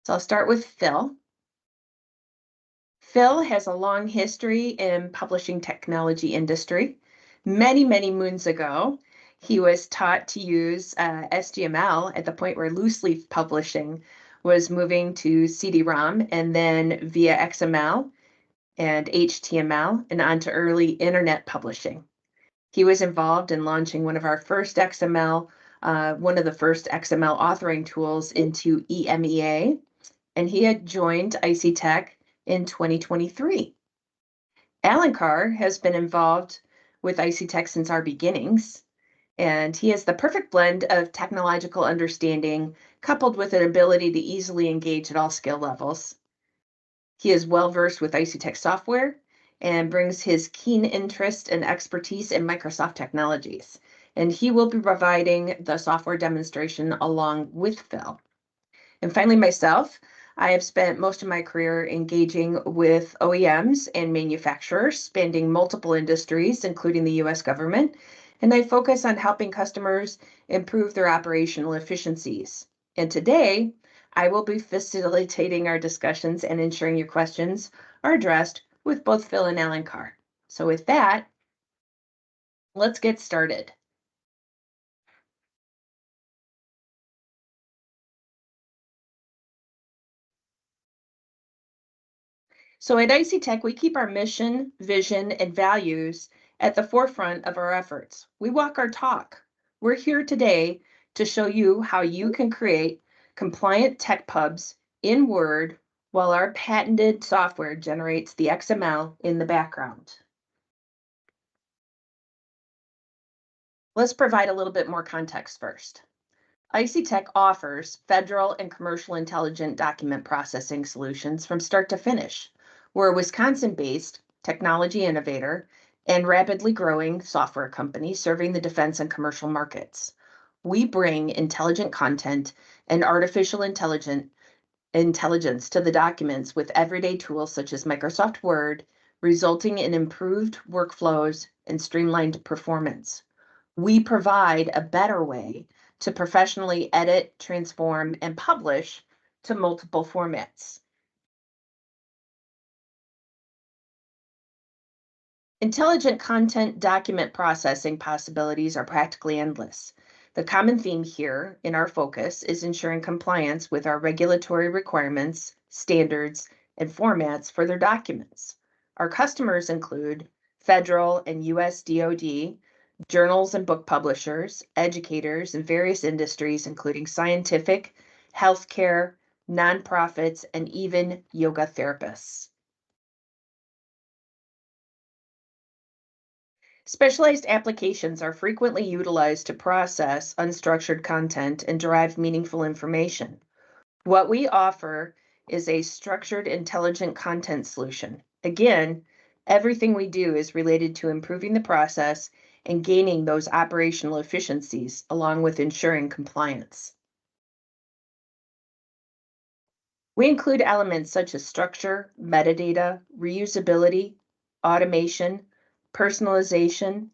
So I'll start with Phil. Phil has a long history in publishing technology industry. Many moons ago, he was taught to use SGML at the point where loose leaf publishing was moving to CD-ROM and then via XML and HTML and onto early internet publishing. He was involved in launching one of the first XML authoring tools into EMEA, and he had joined IC Tech in 2023. Alan Carr has been involved with IC Tech since our beginnings, and he has the perfect blend of technological understanding coupled with an ability to easily engage at all skill levels. He is well versed with IC Tech software and brings his keen interest and expertise in Microsoft technologies. And he will be providing the software demonstration along with Phil. And finally, myself, I have spent most of my career engaging with OEMs and manufacturers spanning multiple industries, including the US government, and I focus on helping customers improve their operational efficiencies. And today, I will be facilitating our discussions and ensuring your questions are addressed with both Phil and Alan Carr. So with that, let's get started. So at IC Tech, we keep our mission, vision, and values at the forefront of our efforts. We walk our talk. We're here today to show you how you can create compliant TechPubs in Word while our patented software generates the XML in the background. Let's provide a little bit more context first. IC Tech offers federal and commercial intelligent document processing solutions from start to finish. We're a Wisconsin-based technology innovator and rapidly growing software company serving the defense and commercial markets. We bring intelligent content and artificial intelligence to the documents with everyday tools such as Microsoft Word, resulting in improved workflows and streamlined performance. We provide a better way to professionally edit, transform, and publish to multiple formats. Intelligent content document processing possibilities are practically endless. The common theme here in our focus is ensuring compliance with our regulatory requirements, standards, and formats for their documents. Our customers include federal and US DoD, journals and book publishers, educators, and various industries, including scientific, healthcare, nonprofits, and even yoga therapists. Specialized applications are frequently utilized to process unstructured content and derive meaningful information. What we offer is a structured, intelligent content solution. Again, everything we do is related to improving the process and gaining those operational efficiencies along with ensuring compliance. We include elements such as structure, metadata, reusability, automation, personalization,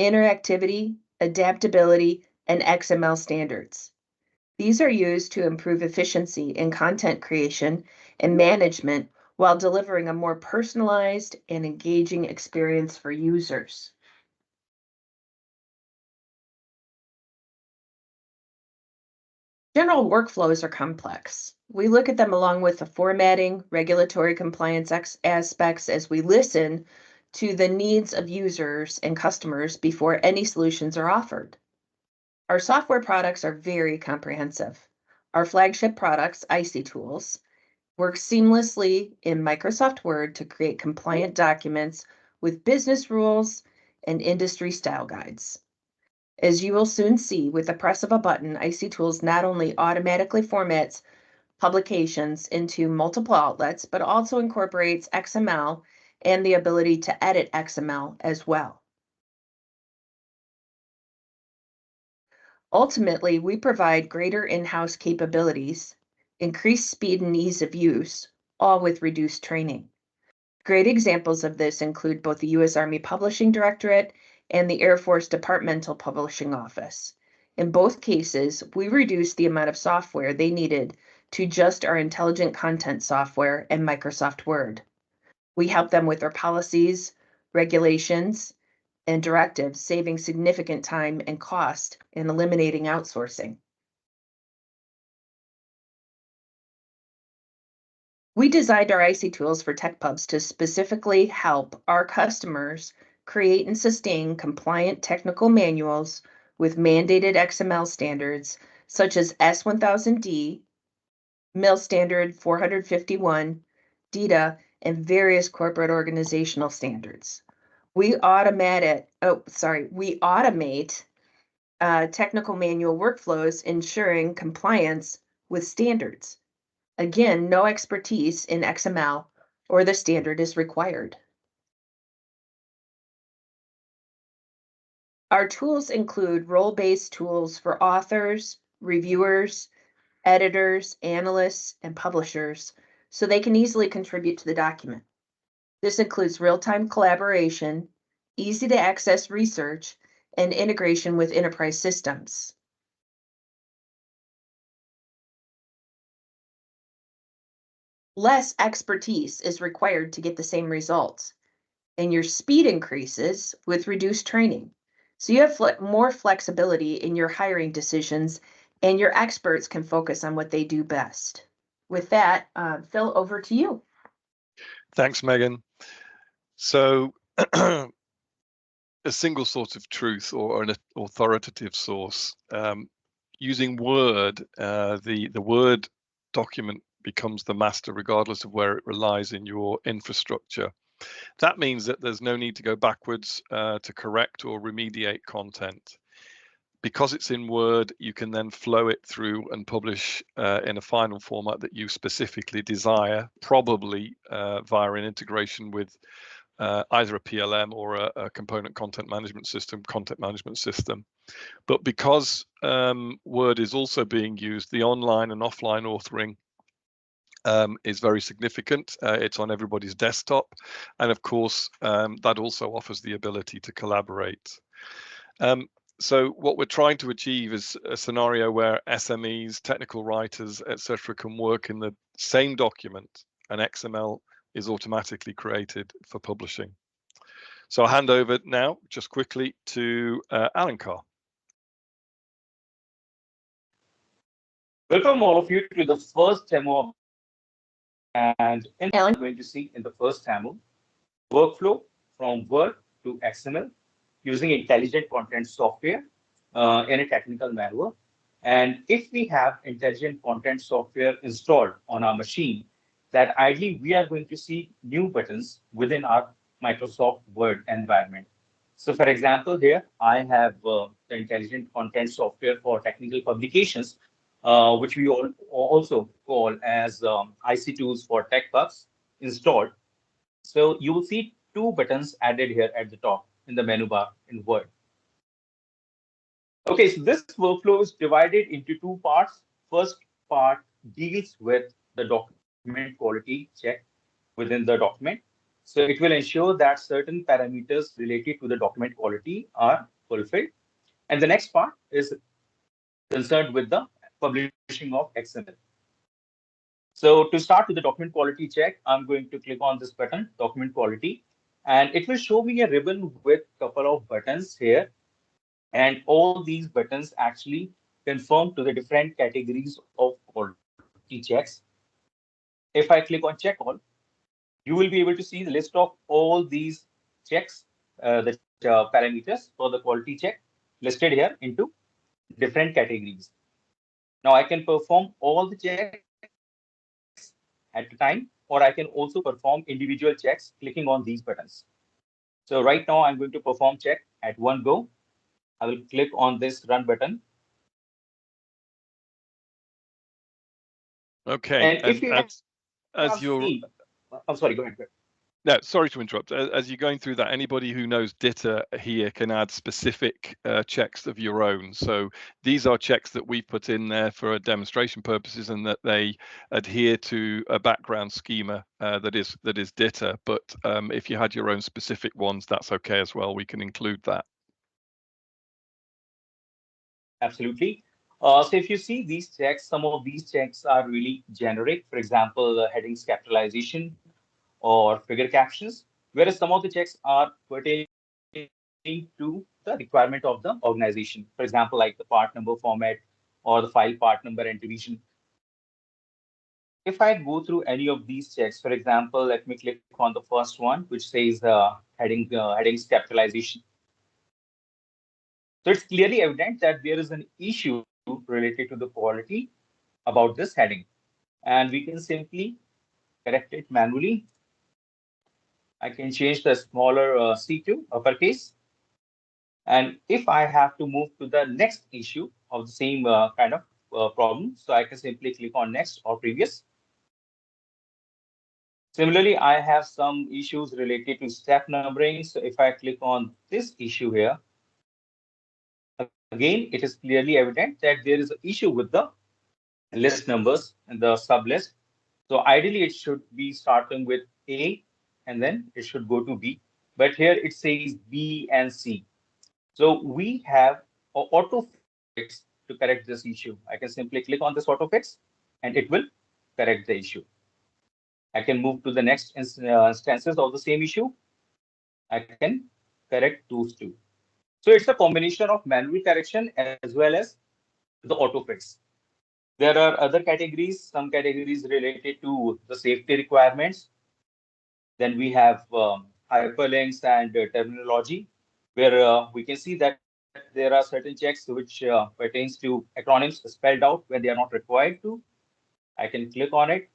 interactivity, adaptability, and XML standards. These are used to improve efficiency in content creation and management while delivering a more personalized and engaging experience for users. General workflows are complex. We look at them along with the formatting, regulatory compliance aspects as we listen to the needs of users and customers before any solutions are offered. Our software products are very comprehensive. Our flagship products, IC Tools, work seamlessly in Microsoft Word to create compliant documents with business rules and industry style guides. As you will soon see, with the press of a button, IC Tools not only automatically formats publications into multiple outlets, but also incorporates XML and the ability to edit XML as well. Ultimately, we provide greater in-house capabilities, increased speed and ease of use, all with reduced training. Great examples of this include both the U.S. Army Publishing Directorate and the Air Force Departmental Publishing Office. In both cases, we reduced the amount of software they needed to just our intelligent content software and Microsoft Word. We help them with their policies, regulations, and directives, saving significant time and cost and eliminating outsourcing. We designed our IC tools for TechPubs to specifically help our customers create and sustain compliant technical manuals with mandated XML standards such as S1000D, MIL Standard 451, DITA, and various corporate organizational standards. We automate technical manual workflows, ensuring compliance with standards. Again, no expertise in XML or the standard is required. Our tools include role-based tools for authors, reviewers, editors, analysts, and publishers, so they can easily contribute to the document. This includes real-time collaboration, easy-to-access research, and integration with enterprise systems. Less expertise is required to get the same results, and your speed increases with reduced training. So you have more flexibility in your hiring decisions, and your experts can focus on what they do best. With that, Phil, over to you. Thanks, Megan. So a single source of truth or an authoritative source. Using Word, the Word document becomes the master regardless of where it relies in your infrastructure. That means that there's no need to go backwards to correct or remediate content. Because it's in Word, you can then flow it through and publish in a final format that you specifically desire, probably via an integration with either a PLM or a component content management system. But because Word is also being used, the online and offline authoring is very significant. It's on everybody's desktop. And of course, that also offers the ability to collaborate. So what we're trying to achieve is a scenario where SMEs, technical writers, etc., can work in the same document, and XML is automatically created for publishing. So I'll hand over now, just quickly, to Alan Carr. Welcome all of you to the first demo, and we're going to see in the first demo workflow from Word to XML using intelligent content software in a technical manual. And if we have intelligent content software installed on our machine, that ideally we are going to see new buttons within our Microsoft Word environment. So for example, here I have the intelligent content software for technical publications, which we also call as IC tools for TechPubs installed. So you will see two buttons added here at the top in the menu bar in Word. Okay, so this workflow is divided into two parts. First part deals with the document quality check within the document. So it will ensure that certain parameters related to the document quality are fulfilled. And the next part is concerned with the publishing of XML. So to start with the document quality check, I'm going to click on this button, document quality, and it will show me a ribbon with a couple of buttons here. And all these buttons actually conform to the different categories of quality checks. If I click on check all, you will be able to see the list of all these checks, the parameters for the quality check listed here into different categories. Now I can perform all the checks at a time, or I can also perform individual checks clicking on these buttons. So right now I'm going to perform check at one go. I will click on this run button. Okay, and if you as you're, I'm sorry, go ahead. No, sorry to interrupt. As you're going through that, anybody who knows DITA here can add specific checks of your own. So these are checks that we put in there for demonstration purposes, and that they adhere to a background schema that is DITA. But if you had your own specific ones, that's okay as well. We can include that. Absolutely. So if you see these checks, some of these checks are really generic. For example, headings capitalization or figure captions, whereas some of the checks are pertaining to the requirement of the organization. For example, like the part number format or the file part number and division. If I go through any of these checks, for example, let me click on the first one, which says headings capitalization. So it's clearly evident that there is an issue related to the quality about this heading, and we can simply correct it manually. I can change the smaller C to uppercase. And if I have to move to the next issue of the same kind of problem, so I can simply click on next or previous. Similarly, I have some issues related to step numbering. So if I click on this issue here, again, it is clearly evident that there is an issue with the list numbers and the sublist. So ideally, it should be starting with A and then it should go to B. But here it says B and C. So we have an auto fix to correct this issue. I can simply click on this auto fix and it will correct the issue. I can move to the next instances of the same issue. I can correct those two. So it's a combination of manual correction as well as the auto fix. There are other categories, some categories related to the safety requirements. Then we have hyperlinks and terminology, where we can see that there are certain checks which pertains to acronyms spelled out when they are not required to. I can click on it,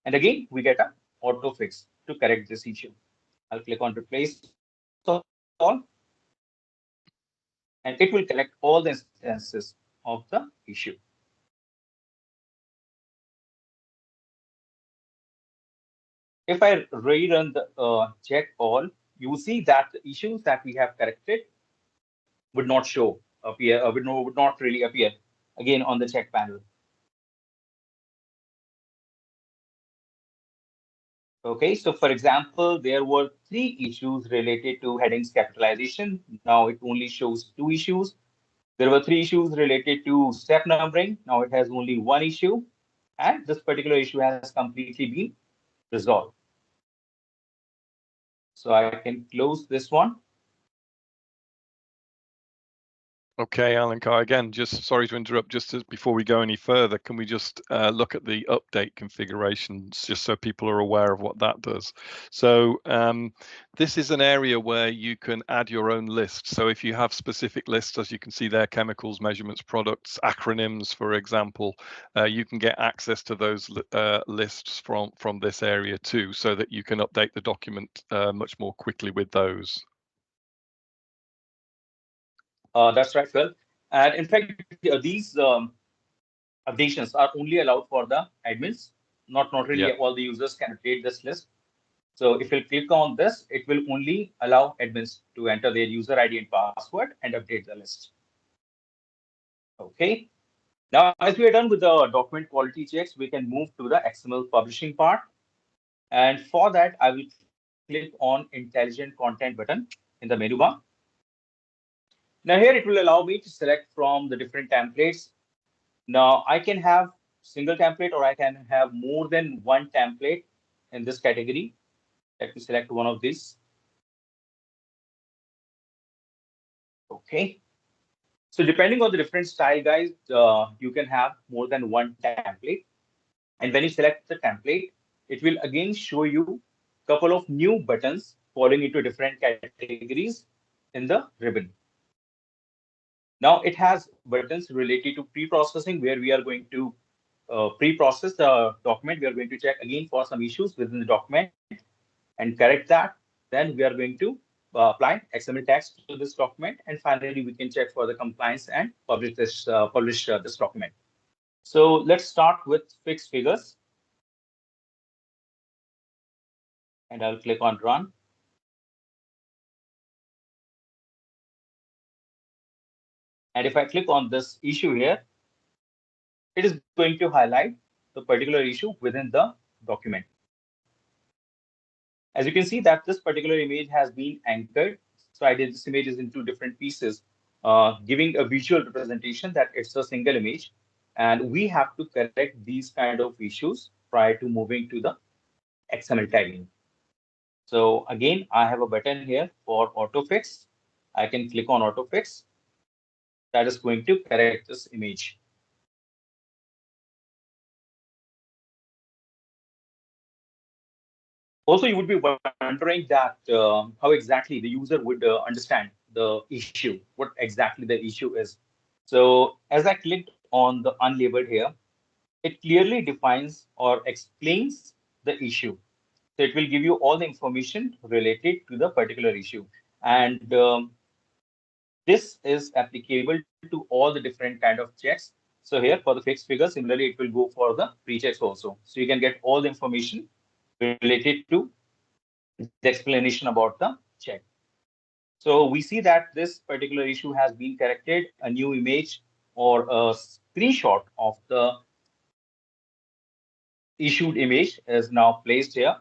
and again we get a auto fix to correct this issue. I'll click on replace all, and it will collect all the instances of the issue. If I rerun the check all, you will see that the issues that we have corrected would not show appear, would not really appear again on the check panel. Okay, so for example, there were three issues related to headings capitalization. Now it only shows two issues. There were three issues related to step numbering. Now it has only one issue, and this particular issue has completely been resolved. So I can close this one. Okay, Alencar, again, just sorry to interrupt, before we go any further, can we just look at the update configurations, just so people are aware of what that does? So this is an area where you can add your own list. So if you have specific lists, as you can see there, chemicals, measurements, products, acronyms, for example, you can get access to those lists from this area too, so that you can update the document much more quickly with those. That's right, Phil. And in fact, these updations are only allowed for the admins. Not really all the users can update this list. So if you click on this, it will only allow admins to enter their user ID and password and update the list. Okay. Now, as we are done with the document quality checks, we can move to the XML publishing part. And for that, I will click on Intelligent Content button in the menu bar. Now here it will allow me to select from the different templates. Now I can have single template or I can have more than one template in this category. Let me select one of these. Okay. So depending on the different style, guys, you can have more than one template. And when you select the template, it will again show you a couple of new buttons falling into different categories in the ribbon. Now it has buttons related to pre-processing where we are going to pre-process the document. We are going to check again for some issues within the document and correct that. Then we are going to apply XML text to this document. And finally, we can check for the compliance and publish this document. So let's start with fixed figures. And I'll click on run. And if I click on this issue here, it is going to highlight the particular issue within the document. As you can see that this particular image has been anchored. So I did this image is into different pieces. giving a visual representation that it's a single image. And we have to correct these kind of issues prior to moving to the XML tagging. So again, I have a button here for auto fix. I can click on auto fix. That is going to correct this image. Also, you would be wondering that how exactly the user would understand the issue, what exactly the issue is. So as I clicked on the unlabeled here, it clearly defines or explains the issue. So it will give you all the information related to the particular issue. And this is applicable to all the different kind of checks. So here for the fixed figure, similarly, it will go for the pre-checks also. So you can get all the information related to the explanation about the check. So we see that this particular issue has been corrected. A new image or a screenshot of the issued image is now placed here.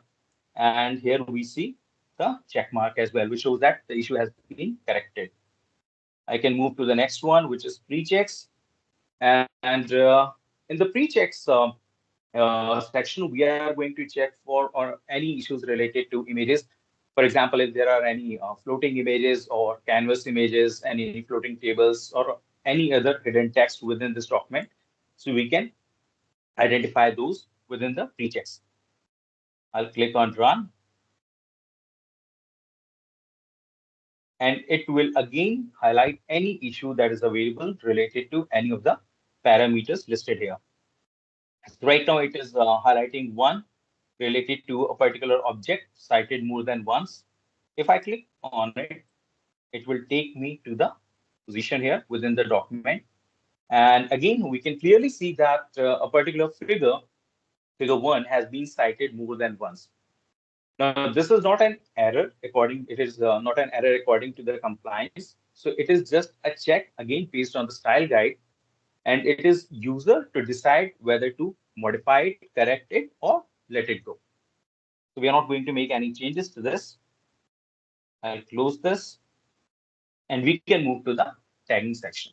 And here we see the check mark as well, which shows that the issue has been corrected. I can move to the next one, which is pre-checks. And in the pre-checks section, we are going to check for any issues related to images. For example, if there are any floating images or canvas images, any floating tables, or any other hidden text within this document. So we can identify those within the pre-checks. I'll click on run. And it will again highlight any issue that is available related to any of the parameters listed here. Right now, it is highlighting one related to a particular object cited more than once. If I click on it, it will take me to the position here within the document. And again, we can clearly see that a particular figure, figure 1, has been cited more than once. Now, this is not an error it is not an error according to the compliance. So it is just a check again based on the style guide, and it is user to decide whether to modify it, correct it, or let it go. So we are not going to make any changes to this. I'll close this, and we can move to the tagging section.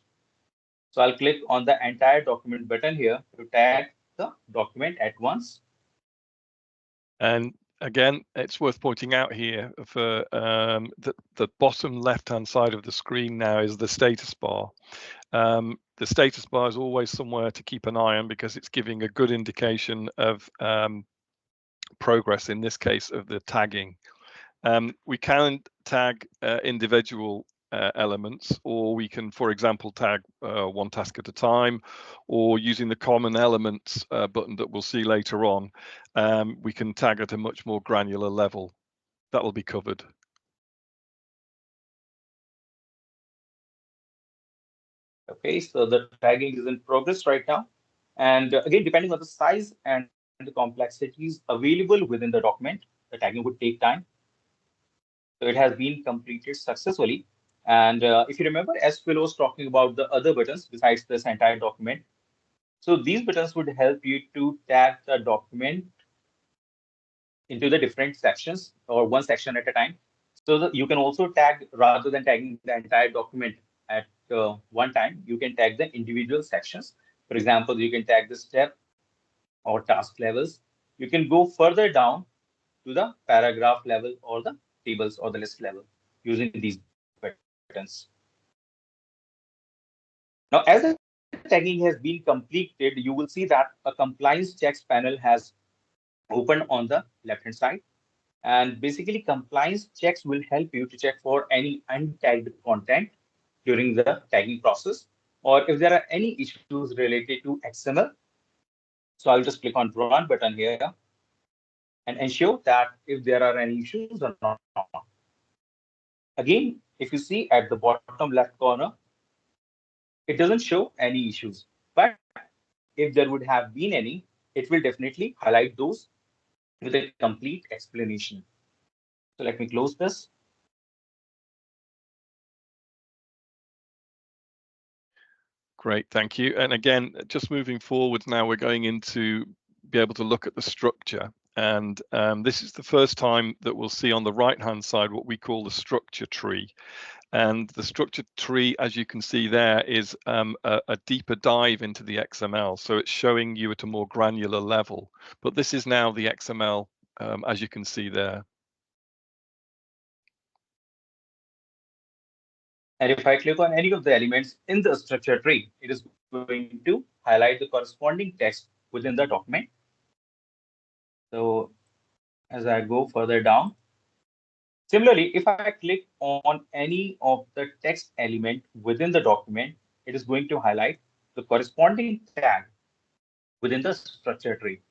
So I'll click on the entire document button here to tag the document at once. And again, it's worth pointing out here for the bottom left-hand side of the screen now is the status bar. The status bar is always somewhere to keep an eye on because it's giving a good indication of progress, in this case of the tagging. We can tag individual elements, or we can, for example, tag one task at a time, or using the common elements button that we'll see later on, we can tag at a much more granular level. That will be covered. Okay, so the tagging is in progress right now. And again, depending on the size and the complexities available within the document, the tagging would take time. So it has been completed successfully. And if you remember, as Phil was talking about the other buttons besides this entire document, so these buttons would help you to tag the document into the different sections or one section at a time. So that you can also tag, rather than tagging the entire document at one time, you can tag the individual sections. For example, you can tag the step or task levels. You can go further down to the paragraph level or the tables or the list level using these buttons. Now, as the tagging has been completed, you will see that a compliance checks panel has opened on the left-hand side. And basically, compliance checks will help you to check for any untagged content during the tagging process, or if there are any issues related to XML. So I'll just click on Run button here and ensure that if there are any issues or not. Again, if you see at the bottom left corner, it doesn't show any issues. But if there would have been any, it will definitely highlight those with a complete explanation. So let me close this. Great, thank you. And again, just moving forward now, we're going into be able to look at the structure. And this is the first time that we'll see on the right-hand side what we call the structure tree. And the structured tree, as you can see there, is a deeper dive into the XML. So it's showing you at a more granular level. But this is now the XML, as you can see there. And if I click on any of the elements in the structure tree, it is going to highlight the corresponding text within the document. So as I go further down, similarly, if I click on any of the text element within the document, it is going to highlight the corresponding tag within the structure tree.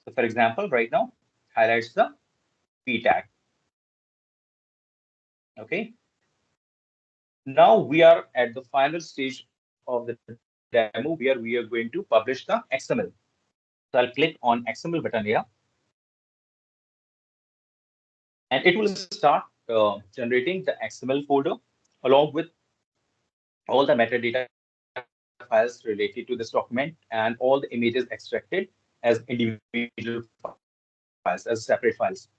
So for example, right now, highlights the P tag. Okay. Now we are at the final stage of the demo where we are going to publish the XML. So I'll click on XML button here, and it will start generating the XML folder along with all the metadata files related to this document and all the images extracted as individual files, as separate files.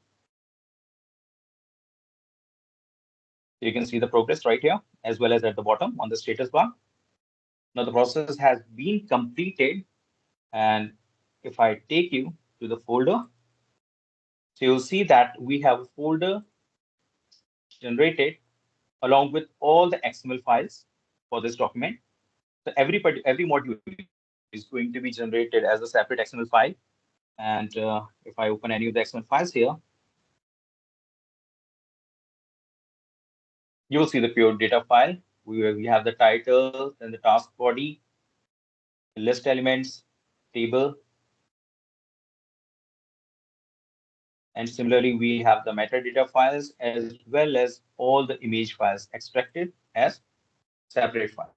So you can see the progress right here, as well as at the bottom on the status bar. Now the process has been completed, and if I take you to the folder, so you'll see that we have a folder generated along with all the XML files for this document. So every module is going to be generated as a separate XML file. And if I open any of the XML files here, you will see the pure data file. We have the title, then the task body, list elements, table, and similarly, we have the metadata files as well as all the image files extracted as separate files.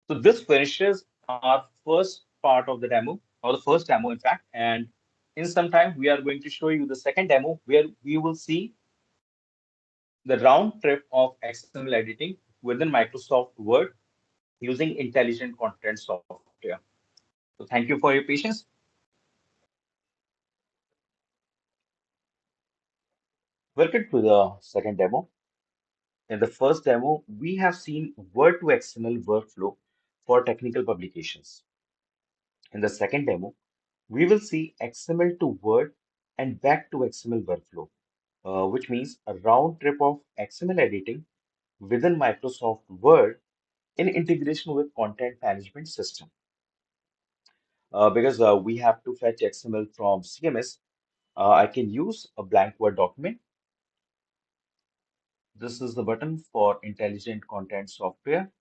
So this finishes our first part of the demo, or the first demo, in fact. And in some time, we are going to show you the second demo where we will see the round trip of XML editing within Microsoft Word using intelligent content software. So thank you for your patience. Welcome to the second demo. In the first demo, we have seen Word to XML workflow for technical publications. In the second demo, we will see XML to Word and back to XML workflow, which means a round trip of XML editing within Microsoft Word in integration with content management system. Because we have to fetch XML from CMS, I can use a blank Word document. This is the button for intelligent content software.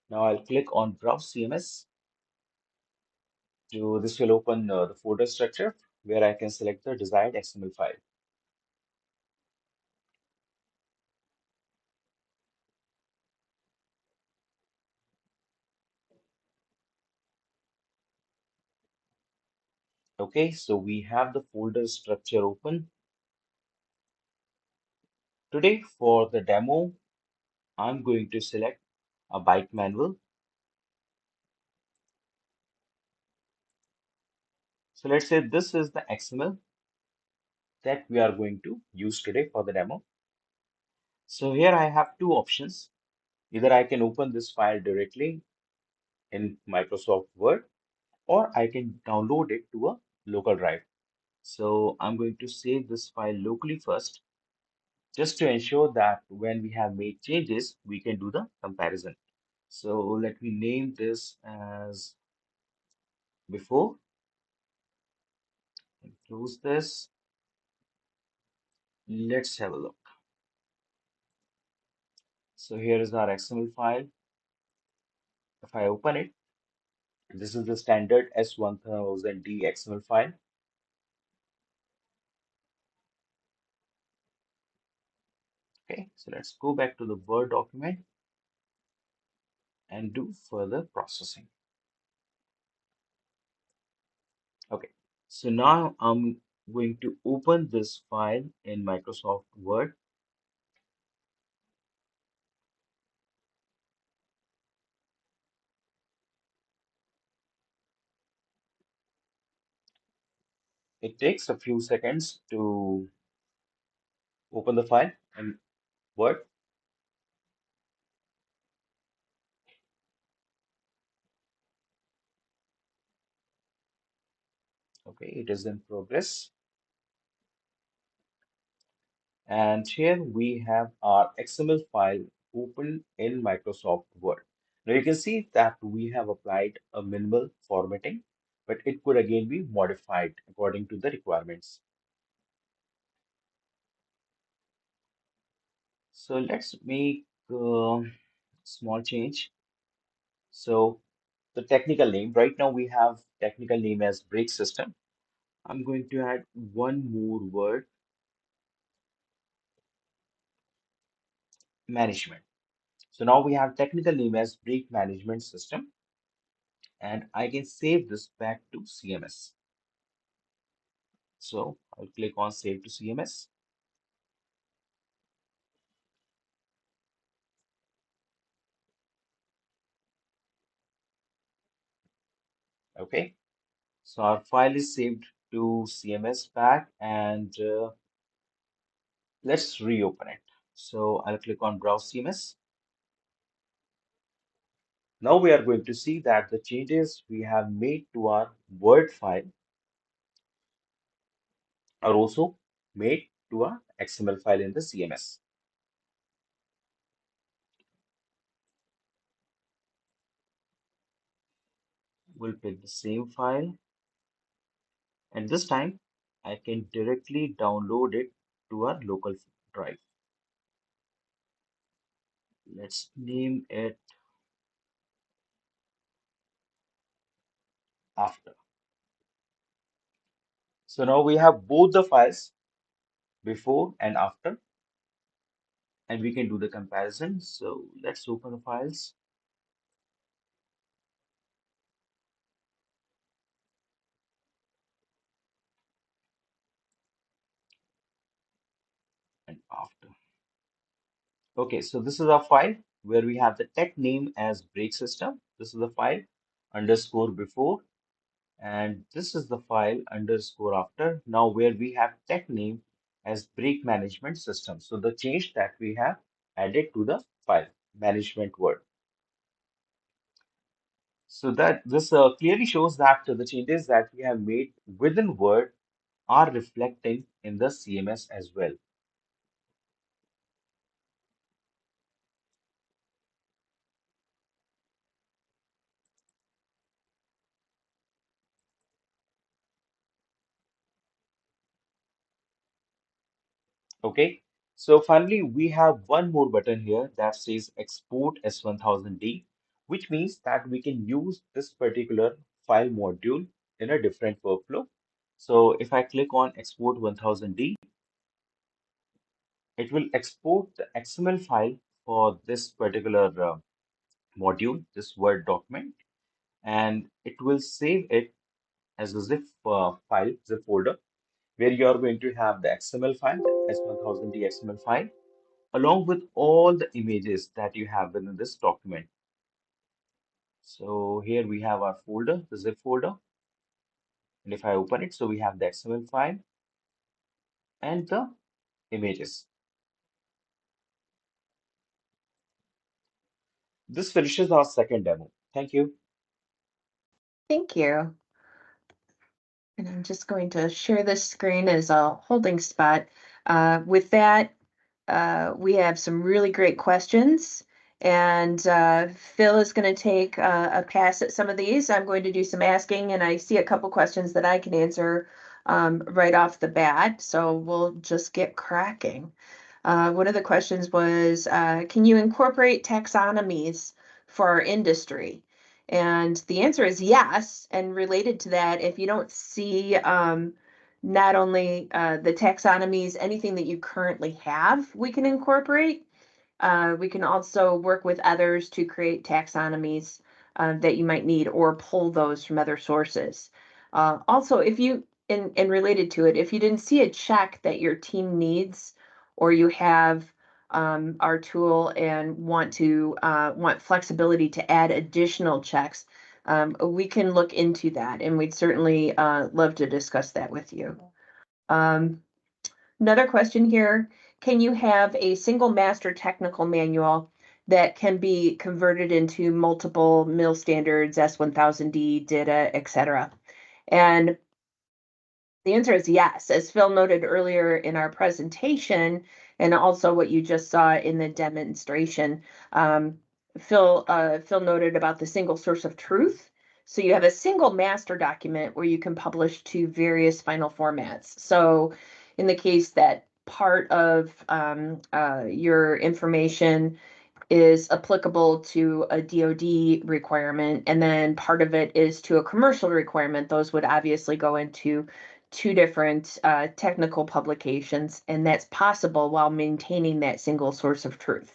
Now I'll click on Browse CMS. This will open the folder structure where I can select the desired XML file. Okay, so we have the folder structure open. Today for the demo, I'm going to select a bike manual. So let's say this is the XML that we are going to use today for the demo. So here I have two options. Either I can open this file directly in Microsoft Word, or I can download it to a local drive. So I'm going to save this file locally first, just to ensure that when we have made changes, we can do the comparison. So let me name this as before, and close this. Let's have a look. So here is our XML file. If I open it, this is the standard S1000D XML file. Okay, so let's go back to the Word document and do further processing. Okay, so now I'm going to open this file in Microsoft Word. It takes a few seconds to open the file in Word. Okay, it is in progress. And here we have our XML file open in Microsoft Word. Now you can see that we have applied a minimal formatting, but it could again be modified according to the requirements. So let's make a small change. So the technical name, right now we have technical name as brake system. I'm going to add one more word, management. So now we have technical name as brake management system, and I can save this back to CMS. So I'll click on save to CMS. Okay, so our file is saved to CMS back, and let's reopen it. So I'll click on browse CMS. Now we are going to see that the changes we have made to our Word file are also made to our XML file in the CMS. We'll pick the same file, and this time I can directly download it to our local drive. Let's name it after. So now we have both the files before and after, and we can do the comparison. So let's open the files and after. Okay, so this is our file where we have the tech name as brake system. This is the file underscore before, and this is the file underscore after. Now where we have tech name as brake management system. So the change that we have added to the file management word. So that this clearly shows that the changes that we have made within Word are reflecting in the CMS as well. Okay, so finally we have one more button here that says export S1000D, which means that we can use this particular file module in a different workflow. So if I click on export 1000D, it will export the XML file for this particular module, this Word document, and it will save it as a zip file, zip folder, where you are going to have the XML file, the S1000D XML file, along with all the images that you have within this document. So here we have our folder, the zip folder, and if I open it, so we have the XML file and the images. This finishes our second demo. Thank you. Thank you. And I'm just going to share this screen as a holding spot. With that, we have some really great questions, and Phil is going to take a pass at some of these. I'm going to do some asking, and I see a couple questions that I can answer right off the bat, so we'll just get cracking. One of the questions was, can you incorporate taxonomies for our industry? And the answer is yes. And related to that, if you don't see not only the taxonomies, anything that you currently have, we can incorporate. We can also work with others to create taxonomies that you might need or pull those from other sources. Also, if you, and related to it, if you didn't see a check that your team needs, or you have our tool and want flexibility to add additional checks, we can look into that, and we'd certainly love to discuss that with you. Another question here, can you have a single master technical manual that can be converted into multiple MIL standards, S1000D, DITA, etc.? And the answer is yes. As Phil noted earlier in our presentation, and also what you just saw in the demonstration, Phil noted about the single source of truth. So you have a single master document where you can publish to various final formats. So in the case that part of your information is applicable to a DoD requirement, and then part of it is to a commercial requirement, those would obviously go into two different technical publications, and that's possible while maintaining that single source of truth.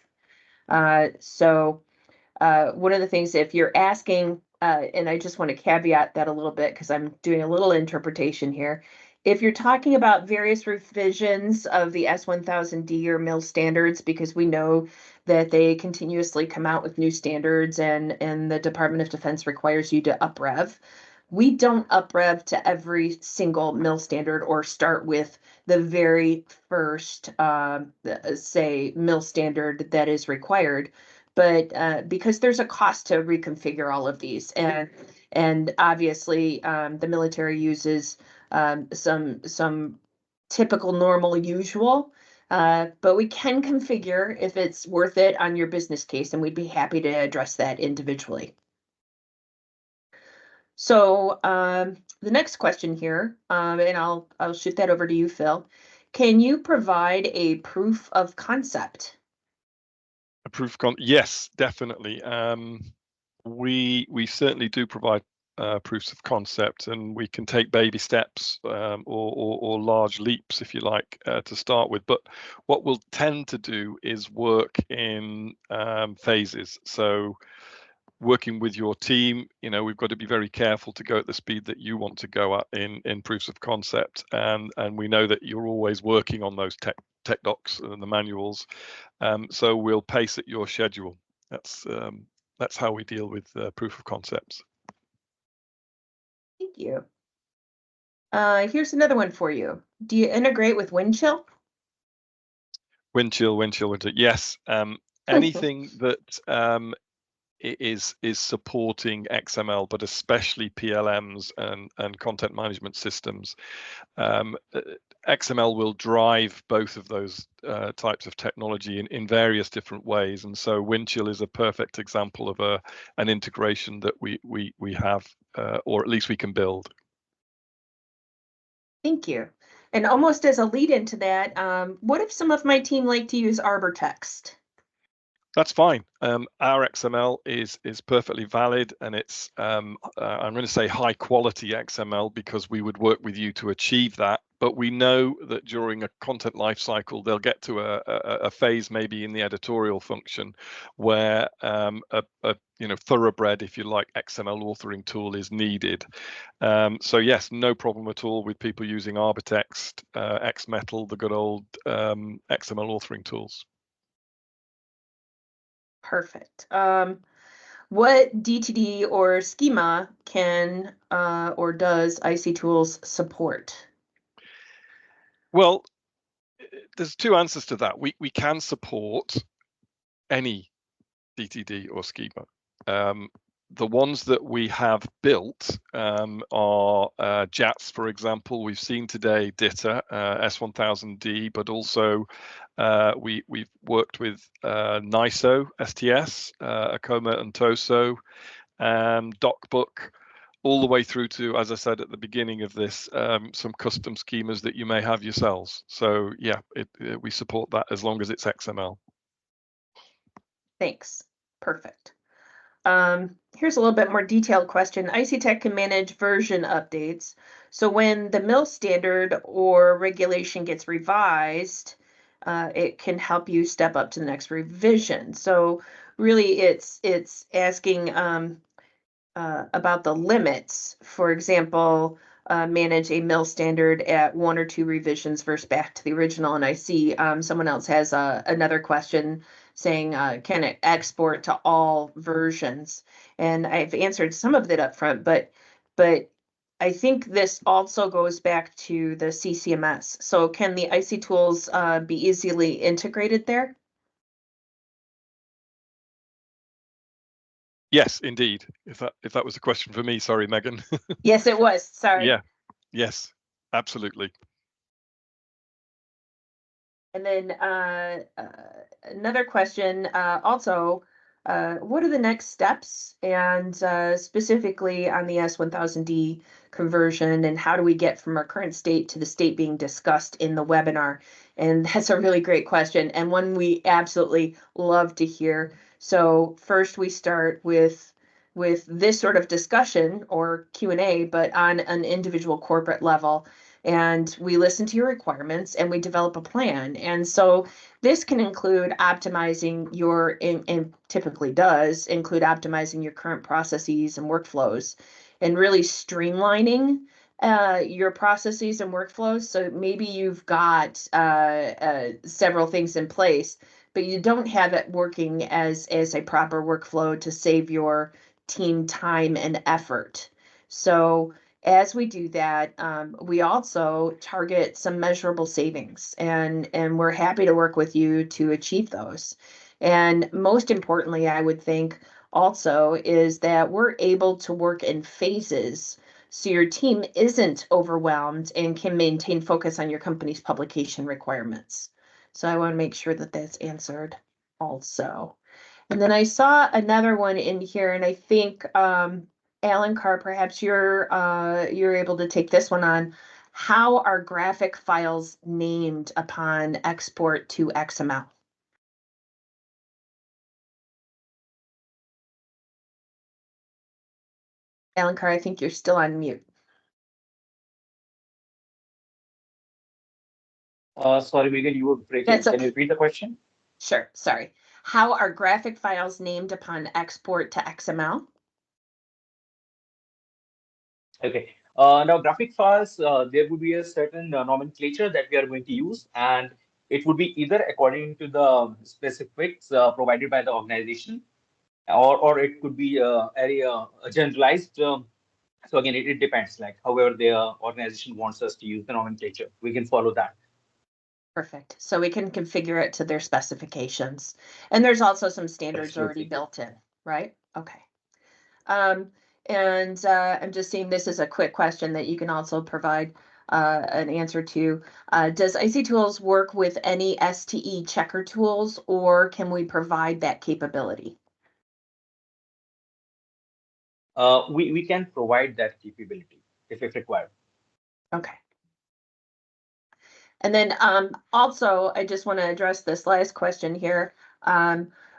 So one of the things, if you're asking, and I just want to caveat that a little bit because I'm doing a little interpretation here. If you're talking about various revisions of the S1000D or MIL standards, because we know that they continuously come out with new standards and the Department of Defense requires you to uprev. We don't uprev to every single MIL standard or start with the very first, say, MIL standard that is required. But because there's a cost to reconfigure all of these, and obviously the military uses some typical, normal, usual, but we can configure if it's worth it on your business case, and we'd be happy to address that individually. So the next question here, and I'll shoot that over to you, Phil. Can you provide a proof of concept? A proof of concept? Yes, definitely. We certainly do provide proofs of concept, and we can take baby steps or large leaps, if you like, to start with. But what we'll tend to do is work in phases. So working with your team, we've got to be very careful to go at the speed that you want to go at in proofs of concept, and we know that you're always working on those tech docs and the manuals, so we'll pace at your schedule. That's how we deal with proof of concepts. Thank you. Here's another one for you. Do you integrate with Windchill? Windchill. Yes. Anything that is supporting XML, but especially PLMs and content management systems. XML will drive both of those types of technology in various different ways, and so Windchill is a perfect example of an integration that we have, or at least we can build. Thank you. And almost as a lead into that, what if some of my team like to use Arbor Text? That's fine. Our XML is perfectly valid, and it's I'm going to say high quality XML because we would work with you to achieve that. But we know that during a content lifecycle, they'll get to a phase maybe in the editorial function where a thoroughbred, if you like, XML authoring tool is needed. So yes, no problem at all with people using ArborText, XMetal, the good old XML authoring tools. Perfect. What DTD or schema can or does IC Tools support? Well, there's two answers to that. We can support any DTD or schema. The ones that we have built are JATS, for example. We've seen today DITA, S1000D, but also we've worked with NISO, STS, Acoma and TOSO, DocBook, all the way through to, as I said at the beginning of this, some custom schemas that you may have yourselves. So yeah, we support that as long as it's XML. Thanks. Perfect. Here's a little bit more detailed question. IC Tech can manage version updates. So when the MIL standard or regulation gets revised, it can help you step up to the next revision. So really it's asking about the limits. For example, manage a MIL standard at 1 or 2 revisions versus back to the original. And I see someone else has another question saying, can it export to all versions? And I've answered some of that up front, but I think this also goes back to the CCMS. So can the IC tools be easily integrated there? Yes, indeed. If that was a question for me, sorry, Megan. Yes, it was. Sorry. Yeah. Yes, absolutely. And then another question also, what are the next steps and specifically on the S1000D conversion, and how do we get from our current state to the state being discussed in the webinar? And that's a really great question and one we absolutely love to hear. So first we start with this sort of discussion or Q&A, but on an individual corporate level. And we listen to your requirements and we develop a plan. And so this can include optimizing your, and typically does include optimizing your current processes and workflows and really streamlining your processes and workflows. So maybe you've got several things in place, but you don't have it working as a proper workflow to save your team time and effort. So as we do that, we also target some measurable savings, and we're happy to work with you to achieve those. And most importantly, I would think also is that we're able to work in phases so your team isn't overwhelmed and can maintain focus on your company's publication requirements. So I want to make sure that that's answered also. And then I saw another one in here, and I think Alan Carr, perhaps you're able to take this one on. How are graphic files named upon export to XML? Alan Carr, I think you're still on mute. Sorry, Megan, you were breaking. That's okay. Can you repeat the question? Sure, sorry. How are graphic files named upon export to XML? Okay. Now, graphic files, there would be a certain nomenclature that we are going to use, and it would be either according to the specifics provided by the organization, or it could be a generalized. So again, it depends, like however the organization wants us to use the nomenclature, we can follow that. Perfect. So we can configure it to their specifications. And there's also some standards already built in, right? Okay. And I'm just seeing this is a quick question that you can also provide an answer to. Does IC Tools work with any STE checker tools, or can we provide that capability? We can provide that capability if required. Okay. And then also, I just want to address this last question here.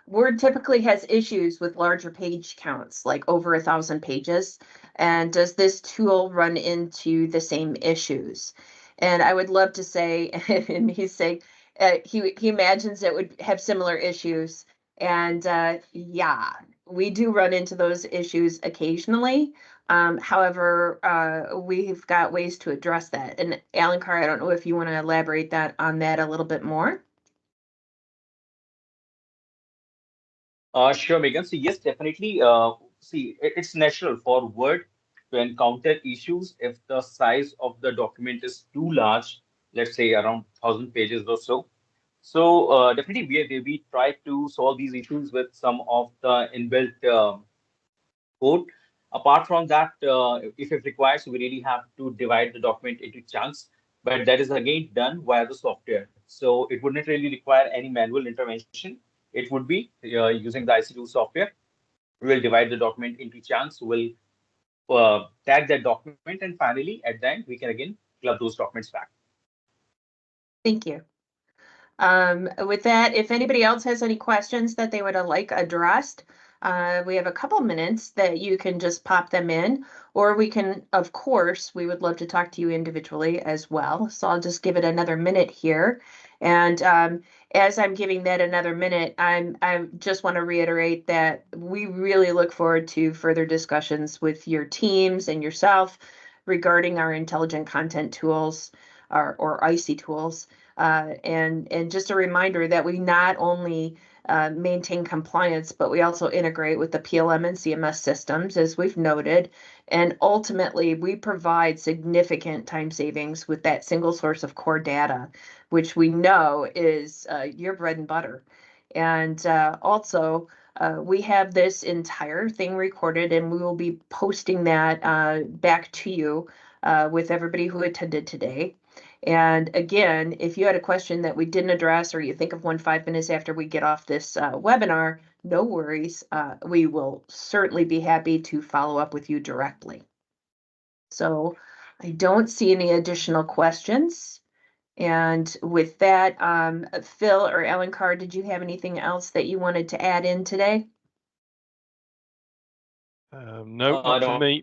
Word typically has issues with larger page counts, like over 1,000 pages. And does this tool run into the same issues? And I would love to say, and he's saying he imagines it would have similar issues. And yeah, we do run into those issues occasionally. However, we've got ways to address that. And Alan Carr, I don't know if you want to elaborate on that a little bit more. Sure, Megan. So yes, definitely. See, it's natural for Word to encounter issues if the size of the document is too large, let's say around 1,000 pages or so. So definitely, we try to solve these issues with some of the inbuilt code. Apart from that, if it requires, we really have to divide the document into chunks, but that is again done via the software. So it wouldn't really require any manual intervention. It would be using the IC2 software. We'll divide the document into chunks, we'll tag that document, and finally, at the end, we can again club those documents back. Thank you. With that, if anybody else has any questions that they would like addressed, we have a couple minutes that you can just pop them in, or we can, of course, we would love to talk to you individually as well. So I'll just give it another minute here. And as I'm giving that another minute, I just want to reiterate that we really look forward to further discussions with your teams and yourself regarding our intelligent content tools or IC tools. And just a reminder that we not only maintain compliance, but we also integrate with the PLM and CMS systems, as we've noted. And ultimately, we provide significant time savings with that single source of core data, which we know is your bread and butter. And also, we have this entire thing recorded, and we will be posting that back to you with everybody who attended today. And again, if you had a question that we didn't address, or you think of one 5 minutes after we get off this webinar, no worries. We will certainly be happy to follow up with you directly. So I don't see any additional questions. And with that, Phil or Ellen Carr, did you have anything else that you wanted to add in today? No, not from me.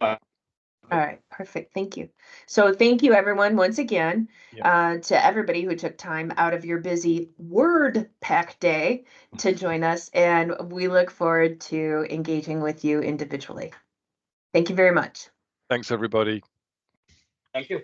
All right, perfect. Thank you. So thank you, everyone, once again, to everybody who took time out of your busy word pack day to join us. And we look forward to engaging with you individually. Thank you very much. Thanks, everybody. Thank you.